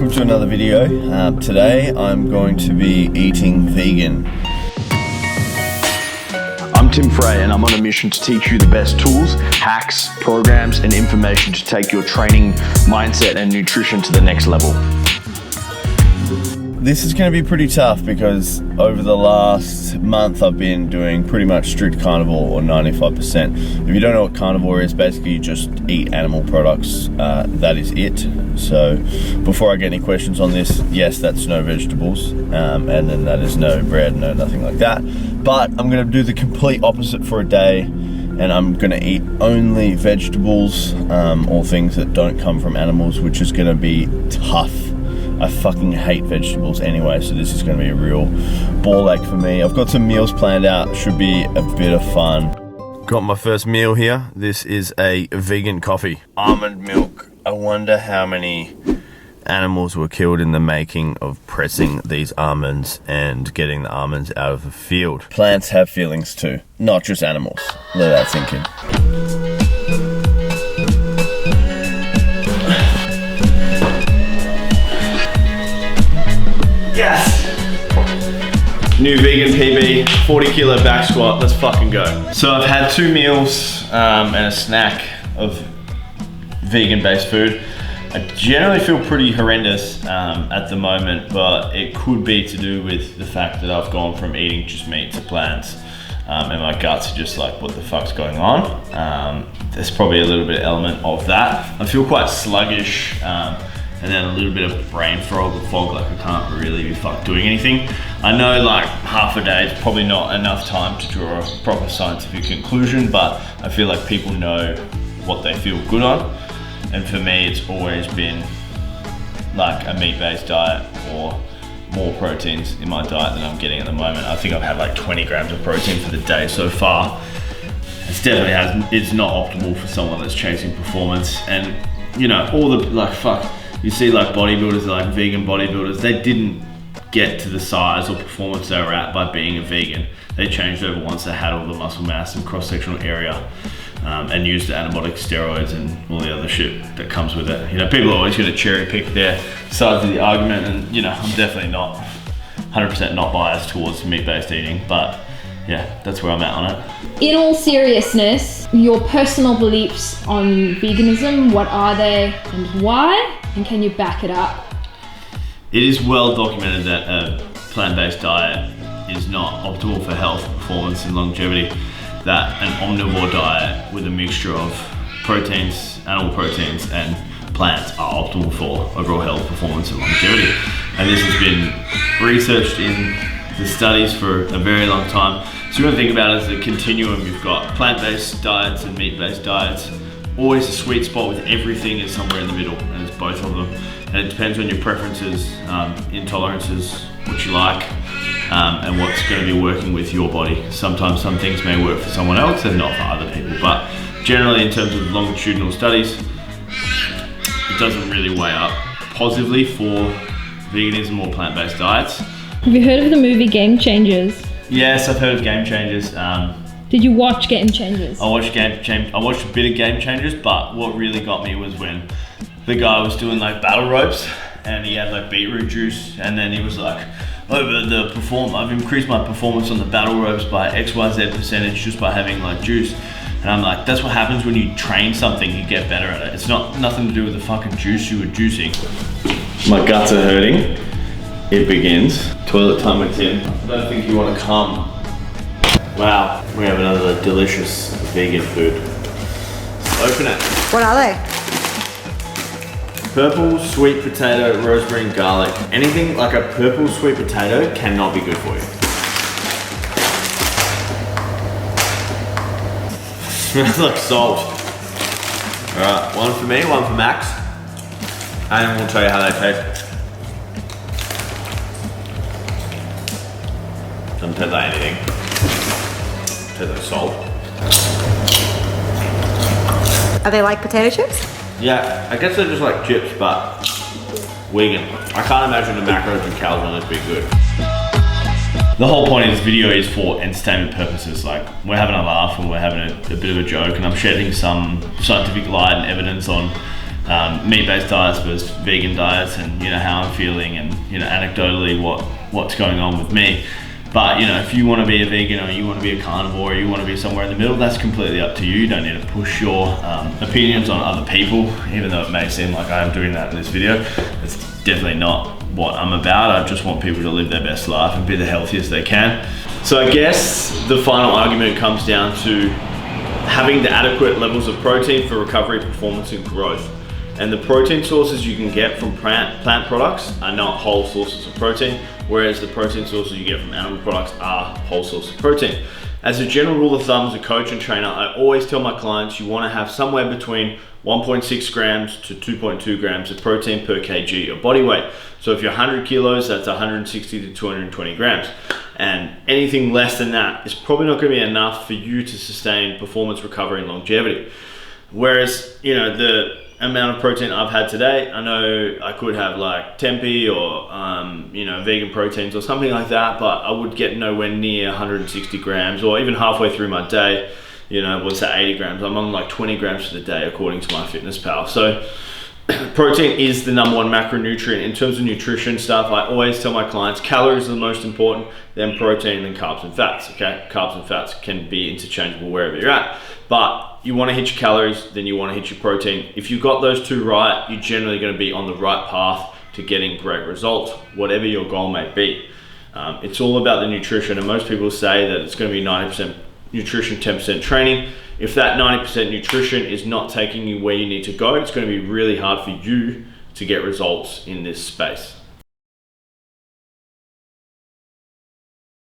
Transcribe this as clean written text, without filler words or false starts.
welcome to another video. Today I'm going to be eating vegan. I'm Tim Frey and I'm on a mission to teach you the best tools, hacks, programs and information to take your training, mindset and nutrition to the next level. This is going to be pretty tough because over the last month I've been doing pretty much strict carnivore, or 95%. If you don't know what carnivore is, basically you just eat animal products. That is it. So before I get any questions on this, yes, that's no vegetables, and then that is no bread, no nothing like that. But I'm going to do the complete opposite for a day, and I'm going to eat only vegetables, or things that don't come from animals, which is going to be tough. I fucking hate vegetables anyway, so this is going to be a real ball ache for me. I've got some meals planned out, should be a bit of fun. Got my first meal here. This is a vegan coffee. Almond milk. I wonder how many animals were killed in the making of pressing these almonds and getting the almonds out of the field. Plants have feelings too, not just animals. Let that sink in. Yes! New vegan PB, 40 kilo back squat, let's fucking go. So I've had 2 meals and a snack of vegan based food. I generally feel pretty horrendous at the moment, but it could be to do with the fact that I've gone from eating just meat to plants, and my guts are just like, what the fuck's going on? There's probably a little bit of element of that. I feel quite sluggish, and then a little bit of brain fog, like I can't really be doing anything. I know like half a day is probably not enough time to draw a proper scientific conclusion, but I feel like people know what they feel good on. And for me, it's always been like a meat-based diet or more proteins in my diet than I'm getting at the moment. I think I've had like 20 grams of protein for the day so far. It's not optimal for someone that's chasing performance. And you know, all the you see like bodybuilders, like vegan bodybuilders, they didn't get to the size or performance they were at by being a vegan. They changed over once they had all the muscle mass and cross-sectional area, and used the anabolic steroids and all the other shit that comes with it. You know, people are always gonna cherry pick their sides of the argument, and you know, I'm definitely not 100% not biased towards meat-based eating, but yeah, that's where I'm at on it. In all seriousness, your personal beliefs on veganism, what are they and why? And can you back it up? It is well documented that a plant-based diet is not optimal for health, performance and longevity. That an omnivore diet with a mixture of proteins, animal proteins and plants are optimal for overall health, performance and longevity. And this has been researched in the studies for a very long time. So you want to think about it as a continuum. You've got plant-based diets and meat-based diets. Always a sweet spot with everything is somewhere in the middle, and it's both of them. And it depends on your preferences, intolerances, what you like, and what's going to be working with your body. Sometimes some things may work for someone else and not for other people, but generally in terms of longitudinal studies, it doesn't really weigh up positively for veganism or plant-based diets. Have you heard of the movie Game Changers? Yes, I've heard of Game Changers. Did you watch Game Changers? I watched a bit of Game Changers, but what really got me was when the guy was doing like battle ropes and he had like beetroot juice, and then he was like, I've increased my performance on the battle ropes by XYZ percentage just by having like juice. And I'm like, that's what happens when you train something, you get better at it. It's nothing to do with the fucking juice you were juicing. My guts are hurting. It begins. Toilet time with Tim. I don't think you want to come. Wow, we have another delicious vegan food. Let's open it. What are they? Purple sweet potato, rosemary and garlic. Anything like a purple sweet potato cannot be good for you. Smells like salt. Alright, one for me, one for Max. And we'll tell you how they taste. Doesn't taste like anything. Tastes like salt. Are they like potato chips? Yeah, I guess they're just like chips, but vegan. I can't imagine the macros and calories on this be good. The whole point of this video is for entertainment purposes. Like, we're having a laugh and we're having a bit of a joke, and I'm shedding some scientific light and evidence on meat-based diets versus vegan diets, and you know how I'm feeling, and you know anecdotally what's going on with me. But you know, if you want to be a vegan or you want to be a carnivore or you want to be somewhere in the middle, that's completely up to you. You don't need to push your opinions on other people, even though it may seem like I am doing that in this video. It's definitely not what I'm about. I just want people to live their best life and be the healthiest they can. So I guess the final argument comes down to having the adequate levels of protein for recovery, performance, and growth. And the protein sources you can get from plant products are not whole sources of protein, whereas the protein sources you get from animal products are whole sources of protein. As a general rule of thumb, as a coach and trainer, I always tell my clients you want to have somewhere between 1.6 grams to 2.2 grams of protein per kg of body weight. So if you're 100 kilos, that's 160 to 220 grams. And anything less than that is probably not going to be enough for you to sustain performance, recovery, and longevity. Whereas, you know, the amount of protein I've had today, I know I could have like tempeh or you know, vegan proteins or something like that, but I would get nowhere near 160 grams, or even halfway through my day, you know, what's that, 80 grams? I'm on like 20 grams for the day according to MyFitnessPal. So protein is the number one macronutrient. In terms of nutrition stuff, I always tell my clients calories are the most important, then protein, then carbs and fats. Okay, carbs and fats can be interchangeable wherever you're at, but you want to hit your calories, then you want to hit your protein. If you've got those two right, you're generally going to be on the right path to getting great results, whatever your goal may be. It's all about the nutrition, and most people say that it's going to be 90% nutrition, 10% training. If that 90% nutrition is not taking you where you need to go, it's going to be really hard for you to get results in this space.